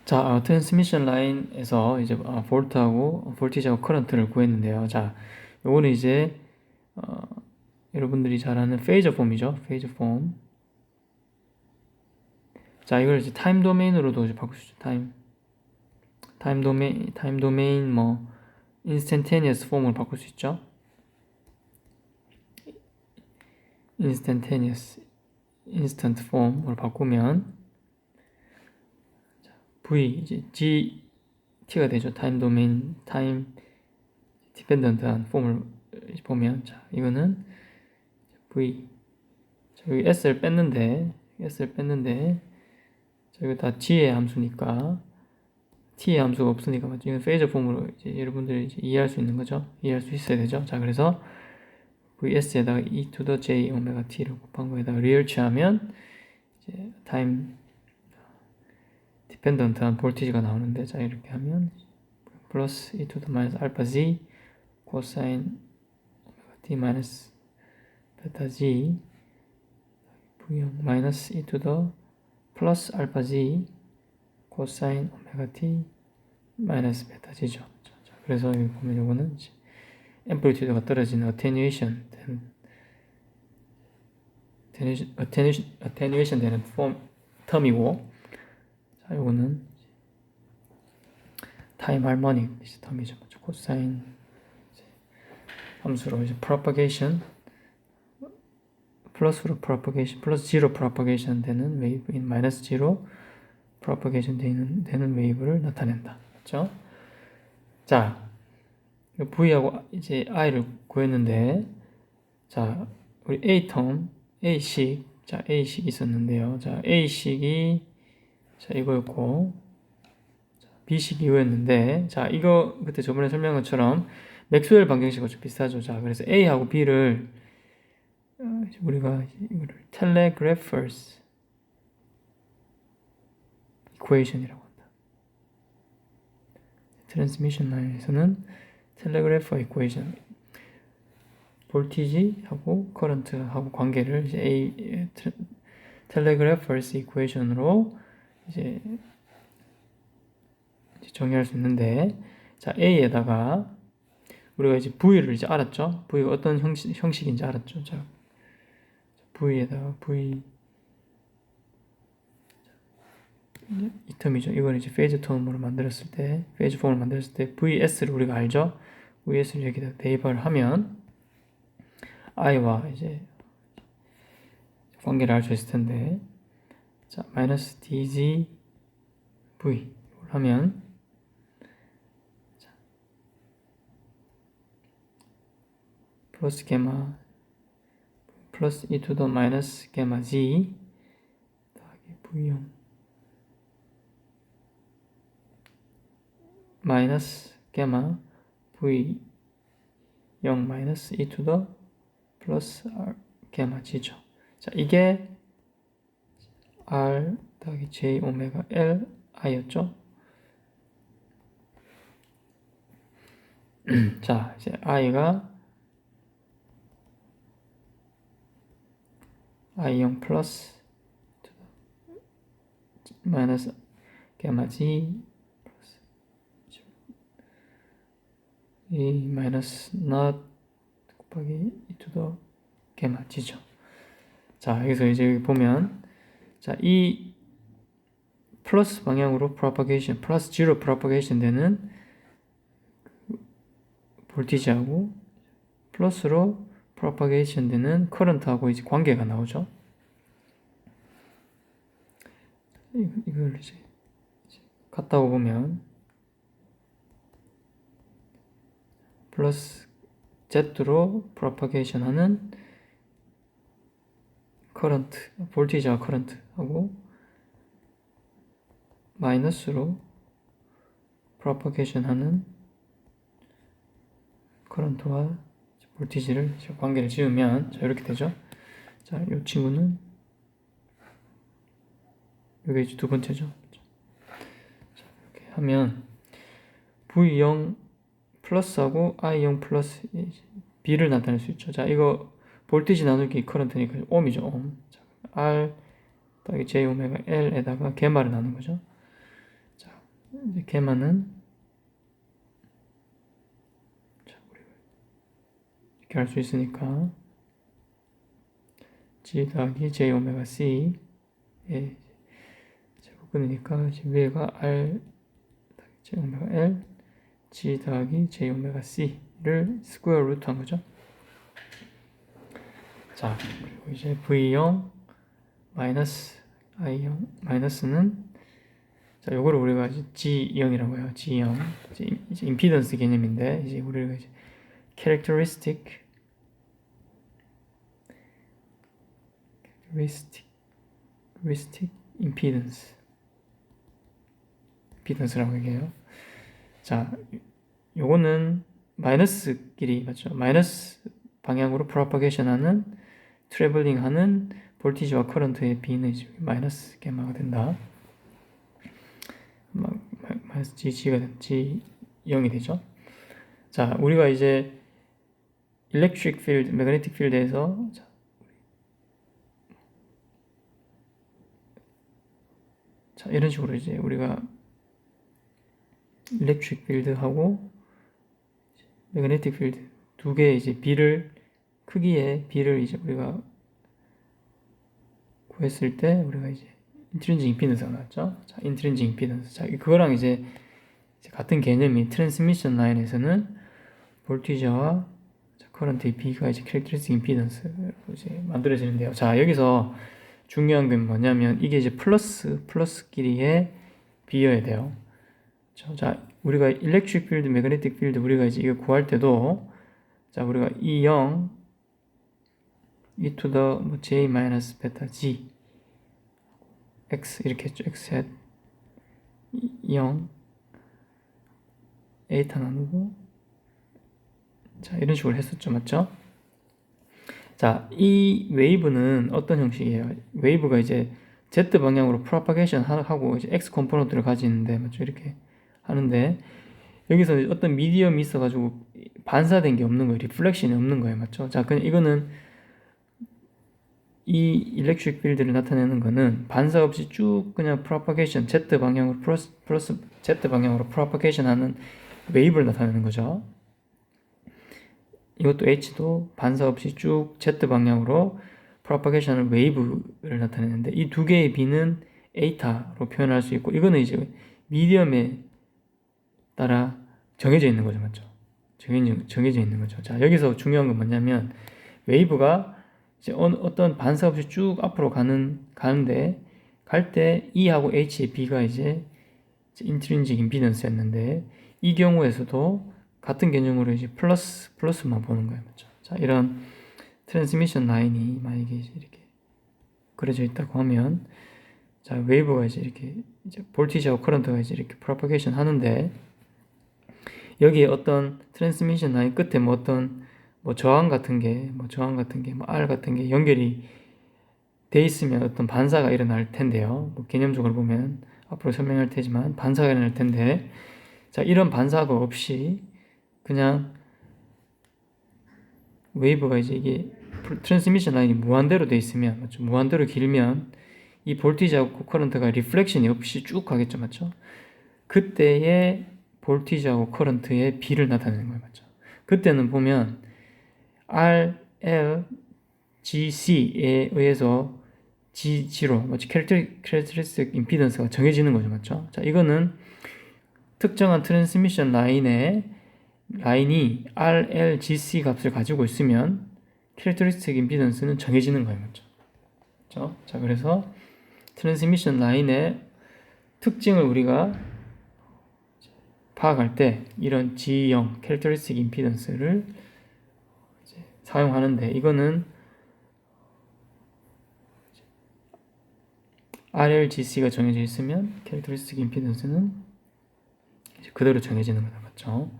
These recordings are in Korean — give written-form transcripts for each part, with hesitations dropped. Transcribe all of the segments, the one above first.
자, 트랜스미션 라인에서 이제 볼티지하고 커런트를 구했는데요. 자, 요거는 이제 여러분들이 잘 아는 페이저 폼이죠. 페이저 폼. 자, 이걸 이제 타임 도메인으로도 이제 바꿀 수 있죠. 타임 도메인 뭐 인스턴테니어스 폼으로 바꿀 수 있죠. 인스턴트 폼으로 바꾸면 V 이제 T가 되죠. 타임 디펜던트한 폼을 보면, 자, 이거는 V, 자, 여기 S를 뺐는데, 자, 이거 다 G의 함수니까, T의 함수가 없으니까, 맞죠? 이건 페이저 폼으로 이제 여러분들이 이제 이해할 수 있는 거죠? 이해할 수 있어야 되죠? 자, 그래서 VS에다가 e to the j 오메가 t를 곱한 거에다가 리얼 취하면, 이제 타임 디펜던트한 볼티지가 나오는데, 자, 이렇게 하면, 플러스 e to the 마이너스 알파 z 코사인 t 마이너스 베타 g v0 마이너스 e to the 플러스 알파 g 코사인 오메가 t 마이너스 베타 g죠. 자, 그래서 여기 보면 요거는 이제 앰플리튜드가 떨어지는 어테뉴에이션 되는 텀이고, 자, 요거는 타임 할모닉 텀이죠. 코사인 함수로 이제 propagation 플러스 제로 propagation 되는 웨이브인 마이너스 제로 propagation 되는 웨이브를 나타낸다. 그렇죠? 자, V하고 이제 I를 구했는데, 자, 우리 A식, 자, A식이 있었는데요. 자, A식이, 자, 이거였고, 자, B식이 이거였는데, 자, 이거 그때 저번에 설명한 것처럼 맥스웰 방정식과 좀 비슷하죠. 자, 그래서 A하고 B를 우리가 이거를 telegraphers equation이라고 한다. 트랜스미션 라인에서는 텔레그래퍼 이퀘이션, 볼티지하고 커런트하고 관계를 이제 텔레그래퍼스 이퀘이션으로 이제 정의할 수 있는데, 자, A에다가 우리가 이제 V를 이제 알았죠? V가 어떤 형식인지 알았죠? 자, V에다가 이 텀이죠. 이걸 이제 페이즈 폼으로 만들었을 때 VS를 우리가 알죠? VS를 여기다 대입을 하면 I와 이제 관계를 알 수 있을 텐데, 자, 마이너스 DG V 하면, 자, 플러스 게마 플러스 e to the 마이너스 게마 G 더하기 V0 마이너스 게마 V0 마이너스 e to the 플러스 R 게마 G죠. 자, 이게 R 더하기 J 오메가 L I였죠. 자, 이제 I가 I0 플러스 마이너스 게마 G 플러스 E 마이너스 not 곱하기 e to the 게마 G죠. 자, 여기서 이제 여기 보면, 자, 이 플러스 방향으로 propagation, 플러스 제로 propagation 되는 볼티지하고 플러스로 propagation 되는 current하고 이제 관계가 나오죠. 이걸 이제 같다고 보면 플러스 Z로 propagation 하는 current, 볼티지와 current하고 마이너스로 propagation 하는 current와 볼티지를 관계를 지으면, 자, 이렇게 되죠. 자, 이 친구는 이게 이제 두 번째죠. 자, 이렇게 하면 V0 플러스하고 I0 플러스 B를 나타낼 수 있죠. 자, 이거 볼티지 나누기 커런트니까 옴이죠. 옴. 자, R 더하기 J 오메가 L에다가 게마를 나눈 거죠. 자, 이제 게마는 이렇게 할 수 있으니까 G 더하기 J 오메가 C 예, 제곱근이니까 위에가 R J 오메가 L G 더하기 J 오메가 C를 스퀘어 루트 한 거죠. 자, 그리고 이제 V0 마이너스 I0 마이너스는 자, 요거를 우리가 이제 G0이라고 해요. G0. 이제 임피던스 개념인데 이제 우리가 이제 characteristic impedance 임피던스라고 얘기해요. 자, 요거는 마이너스끼리 맞죠? 마이너스 방향으로 프로파게이션 하는 트래블링 하는 볼티지와 커런트의 B는 이제 마이너스 게마가 된다. 마이너스 G가 G0이 되죠. 자, 우리가 이제 electric field, magnetic field에서 자, 이런 식으로 이제 우리가 electric field하고 magnetic field 두 개의 이제 크기의 B를 이제 우리가 구했을 때 우리가 이제 intrinsic impedance가 나왔죠. 자, intrinsic impedance. 자, 그거랑 이제 같은 개념이 트랜스미션 라인에서는 볼티지와 커런트의 B가 이제 characteristic impedance로 이제 만들어지는데요. 자, 여기서 중요한 건 뭐냐면 이게 이제 플러스끼리의 B여야 돼요. 자, 우리가 electric field, magnetic field 우리가 이제 이거 구할 때도 자, 우리가 E0 e to the j 마이너스 베타 g x 이렇게 했죠. x hat 0 에이타 나누고 자, 이런 식으로 했었죠. 맞죠? 자, 이 웨이브는 어떤 형식이에요? 웨이브가 이제 z 방향으로 프로파게이션 하고 이제 x 컴포넌트를 가지는데 맞죠? 이렇게 하는데 여기서 어떤 미디엄이 있어가지고 반사된 게 없는 거예요. 리플렉션이 없는 거예요. 맞죠? 자, 그냥 이거는 이 일렉트릭 필드를 나타내는 거는 반사 없이 쭉 그냥 프로파게이션 z 방향으로 플러스 z 방향으로 프로파게이션 하는 웨이브를 나타내는 거죠. 이것도 h도 반사 없이 쭉 z 방향으로 프로파게이션 하는 웨이브를 나타내는데 이 두 개의 b는 에이타로 표현할 수 있고 이거는 이제 미디엄에 따라 정해져 있는 거죠. 맞죠? 정해져 있는 거죠. 자, 여기서 중요한 건 뭐냐면 웨이브가 이제 어떤 반사 없이 쭉 앞으로 가는데 갈 때 E하고 H의 B가 이제 인트린직 임피던스였는데 이 경우에서도 같은 개념으로 이제 플러스만 보는 거예요. 맞죠? 자, 이런 트랜스미션 라인이 만약에 이렇게 그려져 있다고 하면 자, 웨이브가 이제 볼티지하고 커런트가 이제 이렇게 프로파게이션 하는데 여기에 어떤 트랜스미션 라인 끝에 저항 같은 게 R 같은 게 연결이 돼 있으면 어떤 반사가 일어날 텐데요. 개념적으로 보면 앞으로 설명할 테지만 반사가 일어날 텐데, 자, 이런 반사가 없이 그냥 웨이브가 이제 이게 트랜스미션 라인이 무한대로 돼 있으면, 맞죠? 무한대로 길면 이 볼티지하고 커런트가 리플렉션이 없이 쭉 가겠죠, 맞죠? 그때의 볼티지하고 커런트의 B를 나타내는 거예요, 맞죠? 그때는 보면 R, L, G, C에 의해서 G0, characteristic impedance가 정해지는 거죠, 맞죠? 자, 이거는 특정한 트랜스미션 라인이 R, L, G, C 값을 가지고 있으면 characteristic impedance는 정해지는 거예요, 맞죠? 그렇죠? 자, 그래서 트랜스미션 라인의 특징을 우리가 파악할 때 이런 G0 characteristic impedance를 사용하는데 이거는 RLGC가 정해져 있으면 characteristic impedance는 그대로 정해지는 거다, 맞죠?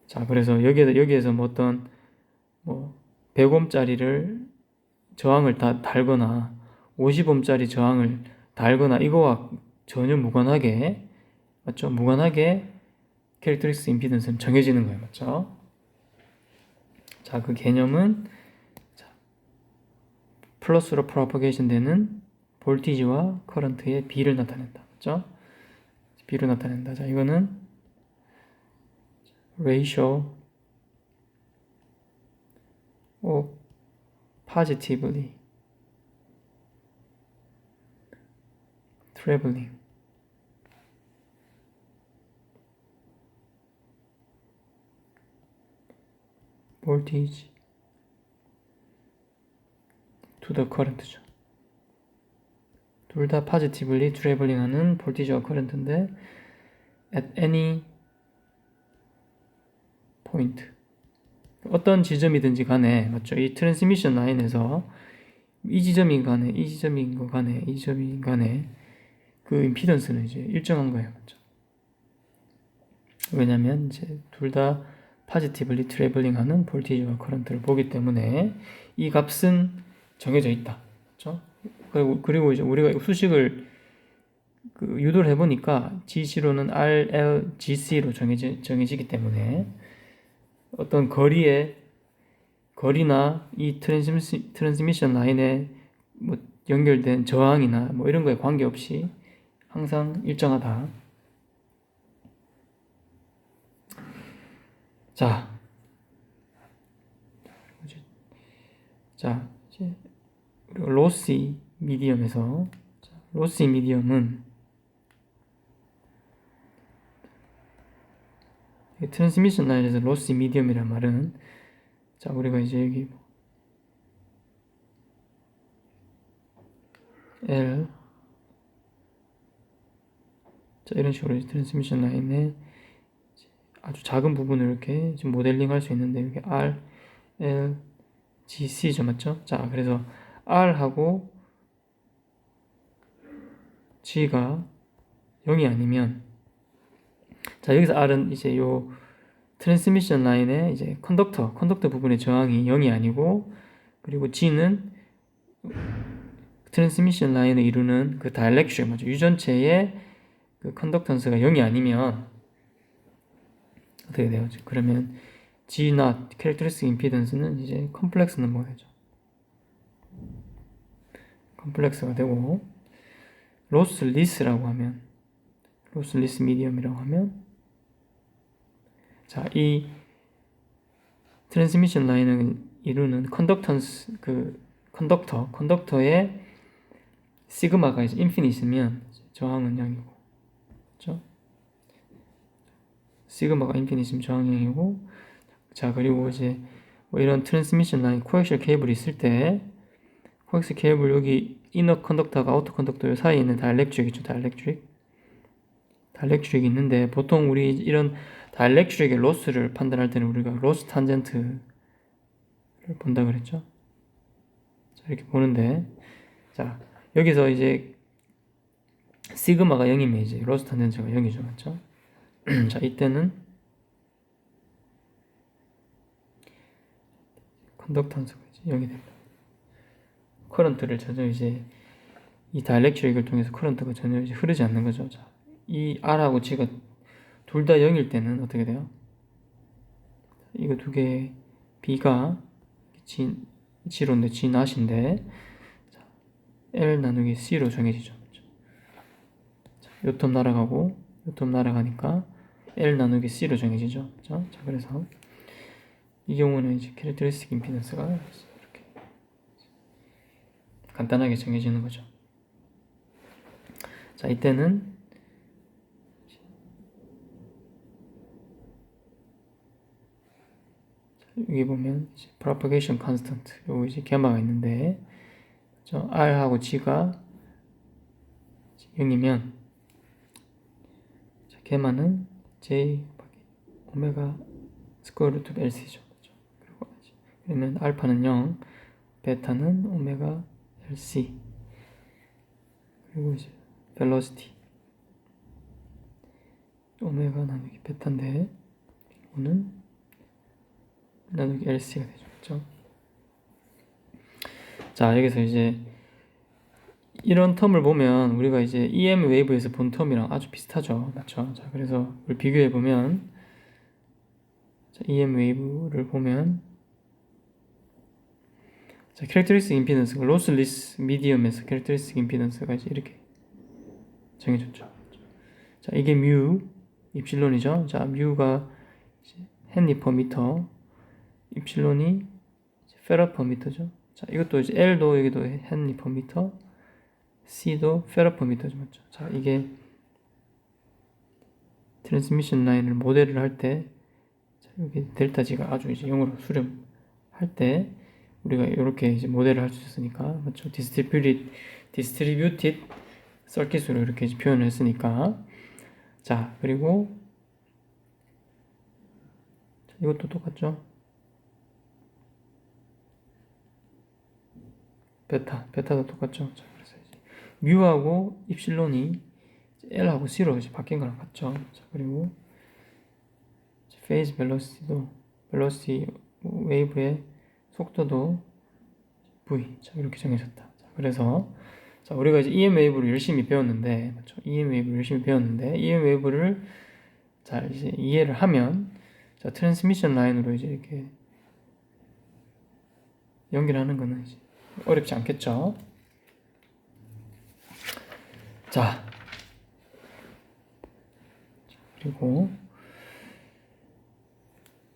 자, 그래서 여기에서 어떤 100ohm짜리를 저항을 다 달거나 50ohm짜리 저항을 달거나 이거와 전혀 무관하게, 맞죠? 무관하게 characteristic impedance는 정해지는 거예요, 맞죠? 자, 그 개념은 플러스로 프로파게이션 되는 볼티지와 커런트의 B를 나타낸다, 맞죠? B로 나타낸다. 자, 이거는 ratio of positively traveling voltage to the current죠. 둘 다 positively traveling 하는 볼티지와 커런트인데 at any point 어떤 지점이든지 간에 맞죠? 이 트랜스미션 라인에서 이 지점인 간에 이 지점인 간에 이 지점인 간에 그 임피던스는 이제 일정한 거예요. 맞죠? 왜냐면 이제 둘 다 positively traveling 하는 볼티지와 커런트를 보기 때문에 이 값은 정해져 있다. 그렇죠? 그리고 이제 우리가 수식을 유도를 해보니까 G0는 R, L, GC로 정해지기 때문에 어떤 거리나 이 트랜스미션 라인에 뭐 연결된 저항이나 뭐 이런 거에 관계없이 항상 일정하다. 자, 이제 로시 미디엄에서 로시 미디엄은 트랜스미션 라인에서 로시 미디엄이란 말은 자 우리가 이제 여기 L 자 이런 식으로 트랜스미션 라인에 아주 작은 부분을 이렇게 지금 모델링 할 수 있는데 여기 R, L, GC죠 맞죠? 자 그래서 R하고 G가 0이 아니면 자 여기서 R은 이제 요 트랜스미션 라인의 이제 컨덕터 부분의 저항이 0이 아니고 그리고 G는 트랜스미션 라인을 이루는 그 다이렉션 맞죠? 유전체의 그 컨덕턴스가 0이 아니면 어떻게 돼요? 그러면 G not 캐릭터리스틱 임피던스는 이제 컴플렉스 넘버가 되죠. 컴플렉스가 되고 로스리스라고 하면 로스리스 미디엄이라고 하면 자, 이 트랜스미션 라인을 이루는 컨덕터의 시그마가 이제 인피니트면 저항은 0이고 그렇죠? 시그마가 인피니트면 저항이 0이고 자, 그리고 이제 뭐 이런 트랜스미션 라인 코엑셜 케이블이 있을 때 코엑스 케이블 여기 이너 컨덕터가 아우터 컨덕터 사이에 있는 다이렉트릭 있죠. 다이렉트릭이 있는데 보통 우리 이런 다이렉트릭의 로스를 판단할 때는 우리가 로스 탄젠트를 본다 그랬죠. 자, 이렇게 보는데 자 여기서 이제 시그마가 0이면 이제 로스 탄젠트가 0이죠. 맞죠? 자 이때는 컨덕턴스가 이제 0이 됩니다. 커런트를 전혀 이제 이 다이렉트릭을 통해서 커런트가 전혀 이제 흐르지 않는 거죠. 자, 이 R하고 G가 둘 다 0일 때는 어떻게 돼요? 이거 두 개 B가 G로인데 G 낫인데 L 나누기 C로 정해지죠. 자, 요 텀 날아가고 요 텀 날아가니까 L 나누기 C로 정해지죠. 그렇죠? 자, 그래서 이 경우는 이제 캐릭터리스틱 임피던스가 이렇게 간단하게 정해지는 거죠. 자, 이때는 여기 보면 이제 propagation constant 요거 이제 개마가 있는데 그렇죠? R하고 G가 0이면 개마는 J 오메가 스퀘어 루트 LC죠. 그렇죠? 그러면 알파는 0, 베타는 오메가 LC 그리고 이제 velocity 오메가 나누기 베타인데 이거는 나누기 LC가 되죠. 그렇죠? 자, 여기서 이제 이런 텀을 보면 우리가 이제 EM 웨이브에서 본 텀이랑 아주 비슷하죠. 맞죠? 자, 그래서 이걸 비교해 보면 EM 웨이브를 보면 자, 캐릭터리스틱 임피던스가 로스리스 미디엄에서 캐릭터리스틱 임피던스가 이제 이렇게 정해졌죠. 자, 이게 뮤 입실론이죠. 자, 뮤가 헨리 퍼 미터, 입실론이 페러 퍼 미터죠. 자, 이것도 이제 L도 여기도 헨리 퍼 미터, C도 페러 퍼 미터죠, 맞죠? 자, 이게 트랜스미션 라인을 모델을 할 때, 여기 델타 G가 아주 이제 0으로 수렴할 때 우리가 이렇게 이제 모델을 할 수 있으니까, 맞죠? 디스트리뷰티드 서킷으로 이렇게 이제 표현을 했으니까. 자, 그리고 이것도 똑같죠? 베타도 똑같죠? 자, 그래서 이제 뮤하고 입실론이 L하고 C로 이제 바뀐 거랑 같죠? 자, 그리고 페이즈 벨로시티 웨이브의 속도도 V. 자, 이렇게 정해졌다. 자, 그래서 자, 우리가 이제 EM 웨이브를 열심히 배웠는데, 맞죠? EM 웨이브를 열심히 배웠는데, EM 웨이브를 잘 이제 이해를 하면, 자, 트랜스미션 라인으로 이제 이렇게 연결하는 거는 이제 어렵지 않겠죠? 자, 그리고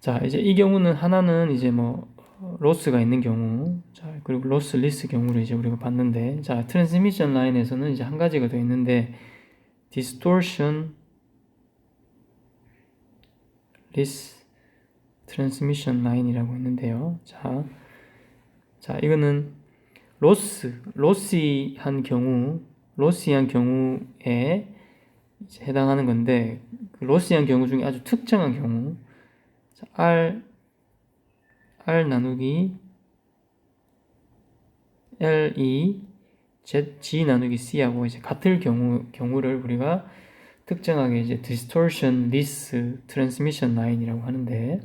자, 이제 이 경우는 하나는 이제 뭐 로스가 있는 경우, 자, 그리고 로스리스 경우를 이제 우리가 봤는데, 자, 트랜스미션 라인에서는 이제 한 가지가 더 있는데, distortion less 트랜스미션 라인이라고 있는데요. 자, 이거는 로시한 경우에 이제 해당하는 건데, 그 로시한 경우 중에 아주 특정한 경우, 자, R 나누기 L2 G 나누기 C하고 이제 같을 경우를 우리가 특정하게 이제 distortion less transmission line이라고 하는데,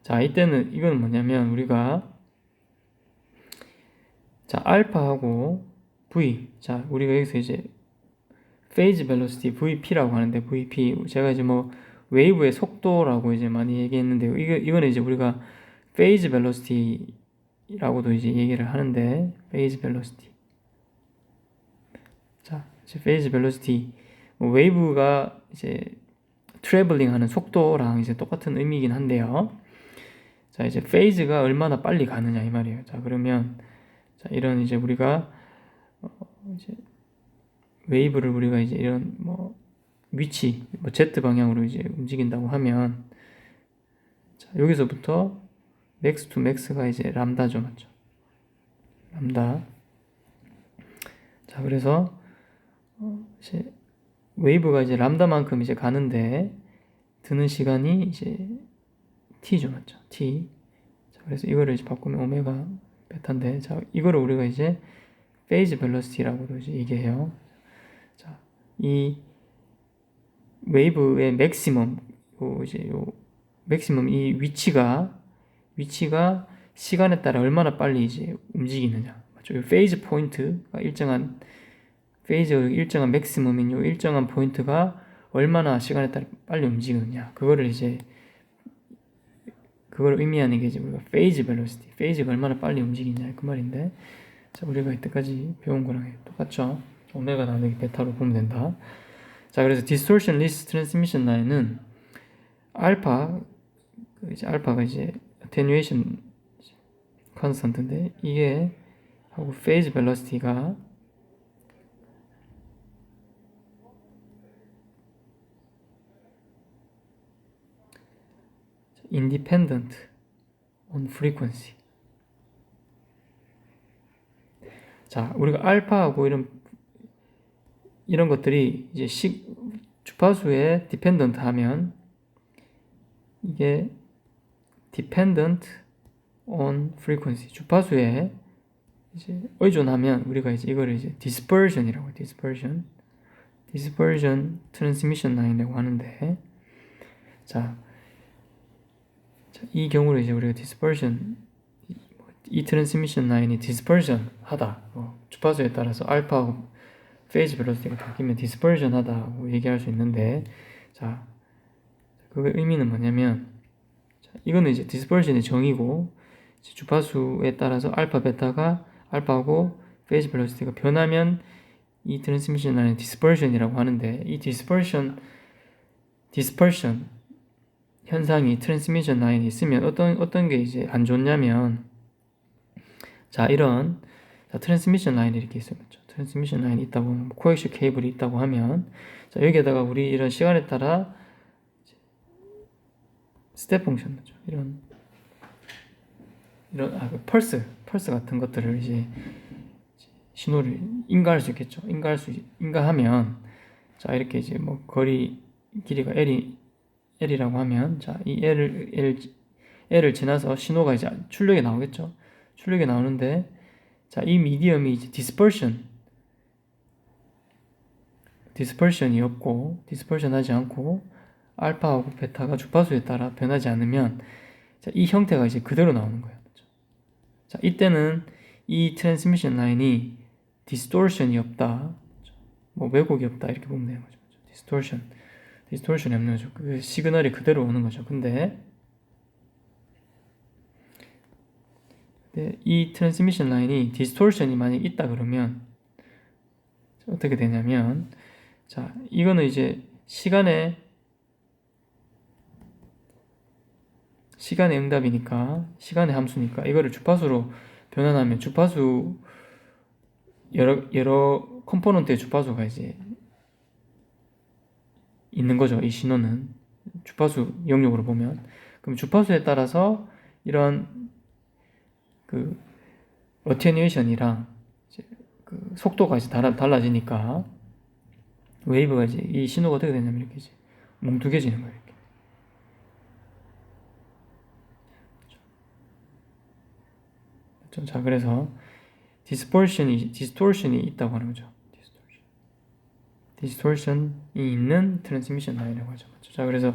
자, 이때는 이건 뭐냐면 우리가 자, 알파하고 V, 자, 우리가 여기서 이제 phase velocity VP라고 하는데, VP 제가 이제 뭐 웨이브의 속도라고 이제 많이 얘기했는데요. 이거는 이제 우리가 phase velocity라고도 이제 얘기를 하는데, phase velocity. 자, 이제 phase velocity, 뭐 웨이브가 이제 트래블링 하는 속도랑 이제 똑같은 의미이긴 한데요. 자, 이제 phase가 얼마나 빨리 가느냐 이 말이에요. 자, 그러면 자, 이런 이제 우리가 이제 웨이브를 우리가 이제 이런 뭐 위치, 뭐 Z 방향으로 이제 움직인다고 하면, 자, 여기서부터 맥스 투 맥스가 이제 람다죠, 맞죠? 람다. 자, 그래서 이제 웨이브가 이제 람다만큼 이제 가는데 드는 시간이 이제 t죠, 맞죠? t. 자, 그래서 이거를 이제 바꾸면 오메가 베타인데, 자, 이거를 우리가 이제 phase velocity라고도 이제 얘기해요. 자, 이 웨이브의 맥시멈, 이제 요 맥시멈 이 위치가 시간에 따라 얼마나 빨리 이제 움직이느냐, 맞죠? 이 페이즈 포인트가 일정한 맥시멈인 요 일정한 포인트가 얼마나 시간에 따라 빨리 움직이느냐, 그거를 의미하는 게 이제 우리가 페이즈 벨로시티, 페이즈가 얼마나 빨리 움직이냐 그 말인데, 자, 우리가 이때까지 배운 거랑 똑같죠? 오메가 나누기 베타로 보면 된다. 자, 그래서 distortion less transmission line은 알파가 이제 attenuation constant인데, 이게 하고 phase velocity가 independent on frequency. 자, 우리가 알파하고 이런 것들이 이제 주파수에 dependent 하면, 이게 dependent on frequency, 주파수에 이제 의존하면 우리가 이제 이거를 이제 dispersion이라고 해요. dispersion transmission line이라고 하는데, 자, 이 경우를 이제 우리가 이 트랜스미션 라인이 dispersion 하다, 주파수에 따라서 알파하고 페이즈 벨로시티가 바뀌면 dispersion 하다고 얘기할 수 있는데, 자, 그 의미는 뭐냐면, 자, 이거는 이제 dispersion의 정의고, 주파수에 따라서 알파 베타가 알파하고 페이즈 벨로시티가 변하면 이 트랜스미션 라인을 디스퍼션이라고 하는데, 이 디스퍼션 현상이 트랜스미션 라인이 있으면 어떤 게 이제 안 좋냐면, 자, 이런 트랜스미션 라인이 이렇게 있어요. 그렇죠? 트랜스미션 라인이 있다고 하면, 코엑시 케이블이 있다고 하면, 자, 여기에다가 우리 이런 시간에 따라 스텝 펑션이죠. 이런 펄스 같은 것들을 이제 신호를 인가할 수 있겠죠. 인가하면, 자, 이렇게 이제 뭐 거리 길이가 L이라고 하면, 자, 이 L을 지나서 신호가 이제 출력이 나오겠죠. 출력이 나오는데, 자, 이 미디엄이 이제 디스퍼션이 없고, 디스퍼션 하지 않고, 알파하고 베타가 주파수에 따라 변하지 않으면, 자, 이 형태가 이제 그대로 나오는 거예요. 그렇죠? 자, 이때는 이 트랜스미션 라인이 디스토션이 없다, 뭐 왜곡이 없다, 이렇게 보면 되는 거죠. 디스토션이 없는 거죠. 그 시그널이 그대로 오는 거죠. 근데 이 트랜스미션 라인이 디스토션이 만약 있다 그러면 어떻게 되냐면, 자, 이거는 이제 시간의 응답이니까, 시간의 함수니까 이거를 주파수로 변환하면 주파수 여러 컴포넌트의 주파수가 이제 있는 거죠. 이 신호는 주파수 영역으로 보면, 그럼 주파수에 따라서 이런 그 어테뉴에이션이랑 그 속도가 이제 달라지니까 웨이브가 이제 이 신호가 어떻게 되냐면 이렇게 이제 뭉툭해지는 거예요. 이렇게. 그렇죠? 자, 그래서 디스토션이 있다고 하는 거죠. 디스토션이 있는 트랜스미션 라인이라고 하죠. 맞죠? 자, 그래서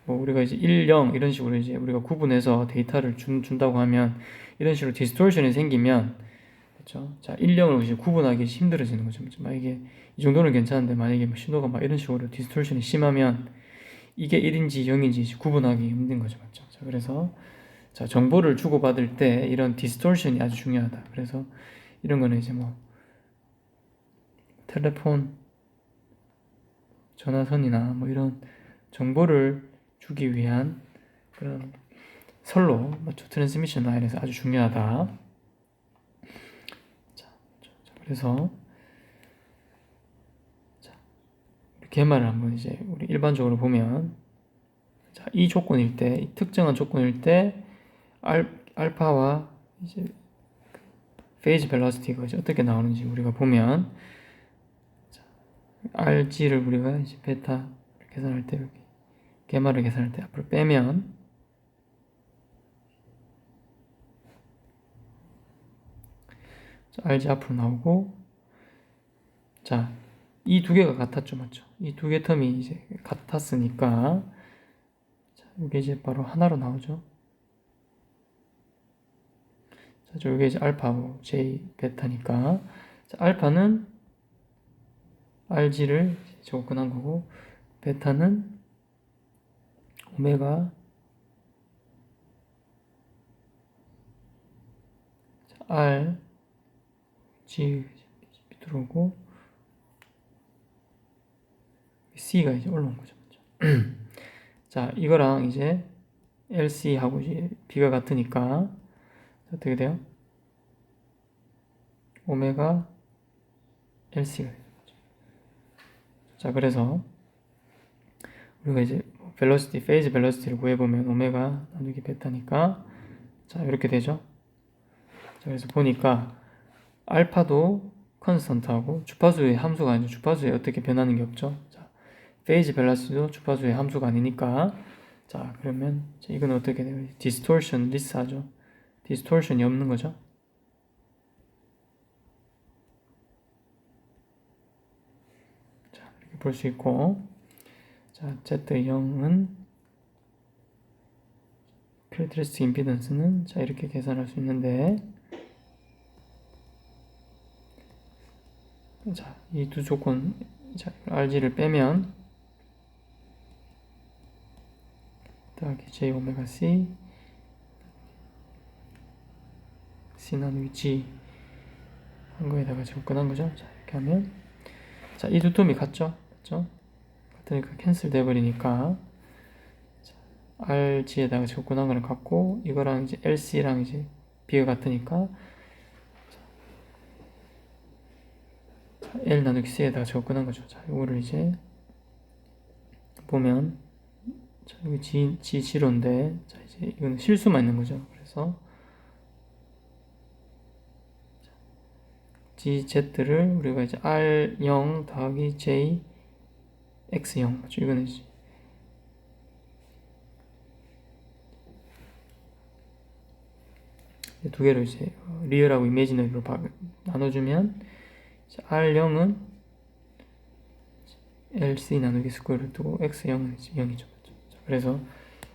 뭐 우리가 이제 1, 0 이런 식으로 이제 우리가 구분해서 데이터를 준다고 하면, 이런 식으로 디스토션이 생기면, 그렇죠? 자, 1, 0을 이제 구분하기 힘들어지는 거죠. 만약에 이 정도는 괜찮은데, 만약에 뭐 신호가 막 이런 식으로 디스토션이 심하면 이게 1인지 0인지 구분하기 힘든 거죠. 맞죠? 자, 그래서 자, 정보를 주고받을 때 이런 디스토션이 아주 중요하다. 그래서 이런 거는 이제 뭐 텔레폰, 전화선이나 뭐 이런 정보를 주기 위한 그런 선로, 맞죠? 트랜스미션 라인에서 아주 중요하다. 자, 그래서 자, 개말을 한번 이제 우리 일반적으로 보면, 자, 이 조건일 때, 이 특정한 조건일 때 알파와 이제 페이즈 벨로시티가 이제 어떻게 나오는지 우리가 보면, 자, RG를 우리가 이제 베타 계산할 때, 여기 개말을 계산할 때 앞으로 빼면, 자, RG 앞으로 나오고, 자, 이 두 개가 같았죠, 맞죠? 이 두 개 텀이 이제 같았으니까, 자, 이게 이제 바로 하나로 나오죠. 자, 이게 이제 알파고 J 베타니까, 자, 알파는 RG를 접근한 거고, 베타는 오메가 R G 들어오고, C가 이제 올라온 거죠. 자, 이거랑 이제 LC하고 이제 B가 같으니까 어떻게 돼요? 오메가 LC가 돼요. 자, 그래서 우리가 이제 벨로시티, 페이즈 벨로시티를 구해보면 오메가 나누기 베타니까, 자, 이렇게 되죠. 자, 그래서 보니까 알파도 컨스턴트하고 주파수의 함수가 아니죠. 주파수에 어떻게 변하는 게 없죠. 자, 페이즈 벨로시티도 주파수의 함수가 아니니까, 자, 그러면 이건 어떻게 돼요? 디스토션 리스하죠. 디스토션이 없는 거죠. 자, 이렇게 볼 수 있고, 자, Z0은 캐릭터리스틱 임피던스는, 자, 이렇게 계산할 수 있는데, 자, 이 두 조건, 자, RG를 빼면 더하기 J 오메가 C C 나누기 G 한 거에다가 접근한 거죠. 자, 이렇게 하면 자, 이 두 텀이 같죠? 같죠? 같으니까 캔슬 돼버리니까 RG에다가 접근한 거랑 같고, 이거랑 이제 LC랑 이제 B가 같으니까 L 나누기 C에다가 접근한 거죠. 자, 이거를 이제 보면, 자, 여기 G0인데, 자, 이제 이건 실수만 있는 거죠. 그래서 GZ를 우리가 이제 R0 더하기 J X0 맞죠? 이거는 이제 두 개로 이제 리얼하고 이미지너리로 나눠주면 R0은 LC 나누기 스퀘어 루트고 X0은 이제 0이죠. 그래서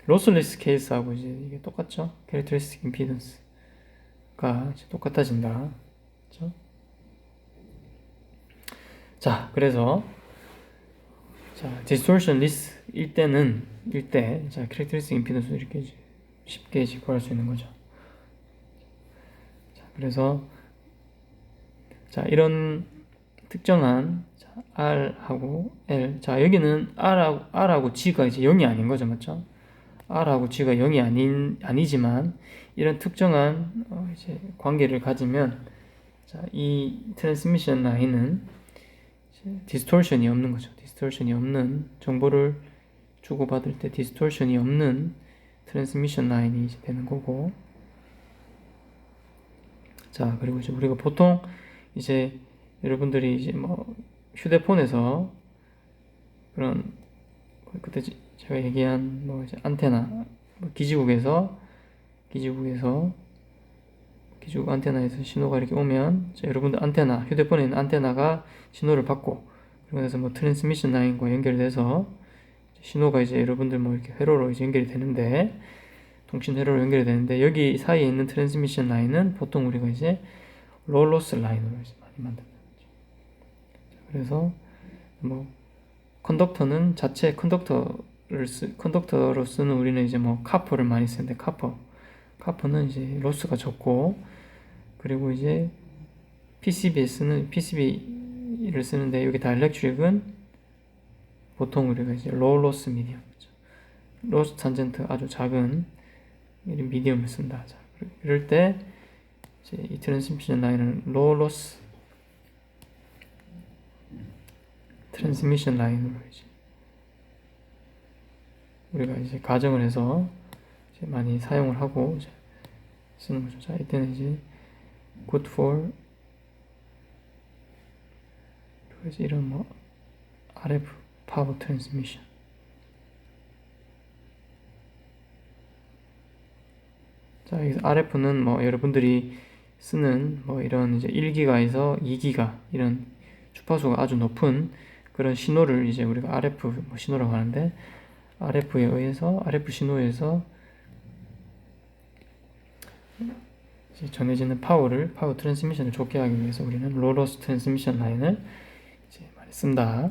로스레스 케이스하고 이제 이게 똑같죠? 캐릭터리스틱 임피던스가 이제 똑같아진다. 그렇죠? 자, 그래서 자, 디스토션 리스 일 때 자, 캐릭터리스틱 임피던스 이렇게 쉽게 이제 구할 수 있는 거죠. 자, 그래서 자, 이런 특정한 자, R하고 L. 자, 여기는 R하고 G가 이제 0이 아닌 거죠. 맞죠? R하고 G가 0이 아니지만 이런 특정한 이제 관계를 가지면 자, 이 트랜스미션 라인은 디스토션이 없는 거죠. 디스토션이 없는 정보를 주고받을 때 디스토션이 없는 트랜스미션 라인이 이제 되는 거고. 자, 그리고 이제 우리가 보통 이제 여러분들이 이제 뭐 휴대폰에서 그런 그때 제가 얘기한 뭐 이제 안테나 뭐 기지국 안테나에서 신호가 이렇게 오면 여러분들 휴대폰에 있는 안테나가 신호를 받고 그러고 나서 뭐 트랜스미션 라인과 연결돼서 신호가 이제 여러분들 뭐 이렇게 회로로 이제 연결이 되는데 통신 회로로 연결이 되는데 여기 사이에 있는 트랜스미션 라인은 보통 우리가 이제 로로스 라인으로 이제 많이 만든다. 그래서 뭐 컨덕터는 자체 컨덕터로 쓰는 우리는 이제 뭐 카퍼를 많이 쓰는데 카퍼는 이제 로스가 적고 그리고 이제 PCB를 쓰는데 여기 다이렉트릭은 보통 우리가 이제 로우 로스 미디엄 로스 탄젠트 아주 작은 이런 미디엄을 쓴다. 자, 이럴 때 이제 이 트랜스미션 라인은 로우 로스 트랜스미션 라인으로 이제 우리가 이제 가정을 해서 이제 많이 사용을 하고 이제 쓰는 거죠. 자, 이때는 이제 good for 이런 뭐 RF 파워 트랜스미션. 자, 여기서 RF는 뭐 여러분들이 쓰는 뭐 이런 이제 1기가에서 2기가 이런 주파수가 아주 높은 그런 신호를 이제 우리가 RF 뭐 신호라고 하는데 RF 신호에서 이제 전해지는 파워 트랜스미션을 좋게 하기 위해서 우리는 로러스 트랜스미션 라인을 이제 많이 쓴다.